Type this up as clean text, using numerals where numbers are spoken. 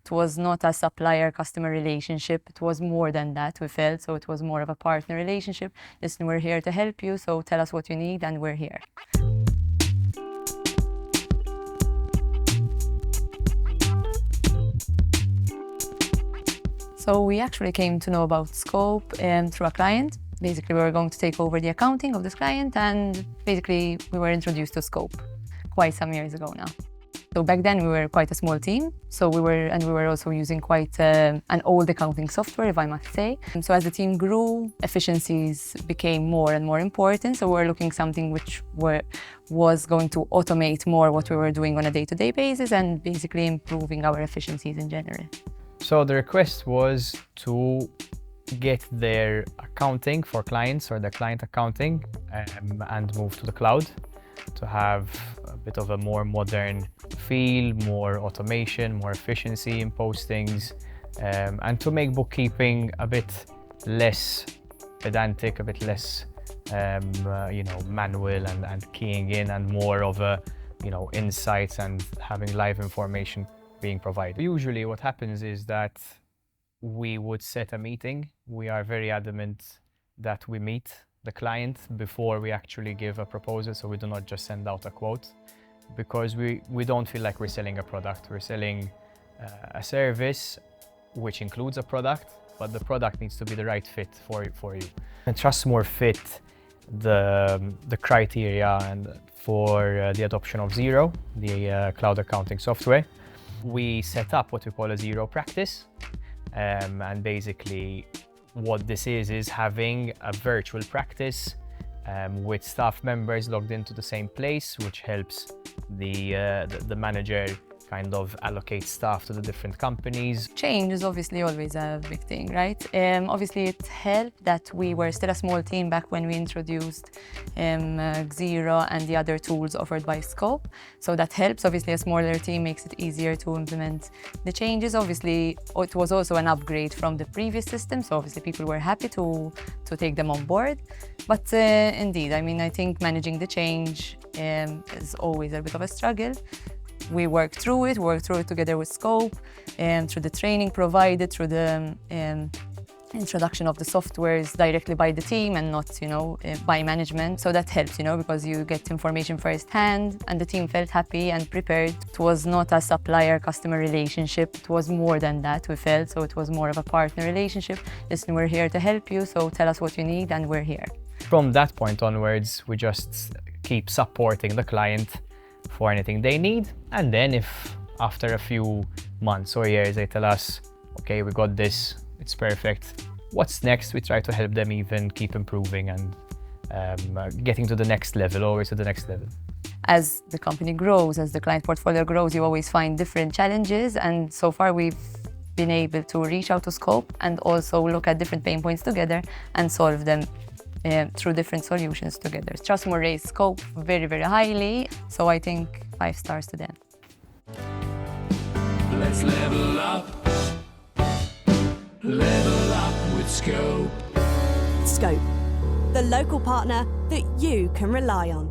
It was not a supplier-customer relationship. It was more than that, we felt. So it was more of a partner relationship. Listen, we're here to help you, so tell us what you need and we're here. So we actually came to know about Scope through a client. Basically, we were going to take over the accounting of this client, and basically we were introduced to Scope quite some years ago now. So back then we were quite a small team, so we were also using quite an old accounting software, if I must say. And so as the team grew, efficiencies became more and more important. So we were looking something which was going to automate more what we were doing on a day-to-day basis and basically improving our efficiencies in general. So the request was to get their accounting for clients or their client accounting and move to the cloud to have a bit of a more modern feel, more automation, more efficiency in postings, and to make bookkeeping a bit less pedantic, a bit less manual and keying in, and more of a insights and having live information being provided. Usually what happens is that we would set a meeting. We are very adamant that we meet the client before we actually give a proposal, so we do not just send out a quote, because we don't feel like we're selling a product. We're selling a service which includes a product, but the product needs to be the right fit for you. And Trustmoore fit the criteria and for the adoption of Xero, the cloud accounting software. We set up what we call a Xero practice, and basically what this is having a virtual practice with staff members logged into the same place, which helps the manager kind of allocate staff to the different companies. Change is obviously always a big thing, right? Obviously it helped that we were still a small team back when we introduced Xero and the other tools offered by Scope. So that helps. Obviously a smaller team makes it easier to implement the changes. Obviously it was also an upgrade from the previous system, so obviously people were happy to take them on board. But indeed, I mean, I think managing the change is always a bit of a struggle. We worked through it together with Scope, through the training provided, through the introduction of the softwares directly by the team and not, by management. So that helps, because you get information firsthand, and the team felt happy and prepared. It was not a supplier-customer relationship. It was more than that, we felt. So it was more of a partner relationship. Listen, we're here to help you, so tell us what you need and we're here. From that point onwards, we just keep supporting the client for anything they need, and then if after a few months or years they tell us, okay, we got this, it's perfect, what's next? We try to help them even keep improving and getting to the next level, always to the next level. As the company grows, as the client portfolio grows, you always find different challenges, and so far we've been able to reach out to Scope and also look at different pain points together and solve them through different solutions together. Trustmoore raised Scope very, very highly, so I think 5 stars to them. Let's level up with Scope. Scope, the local partner that you can rely on.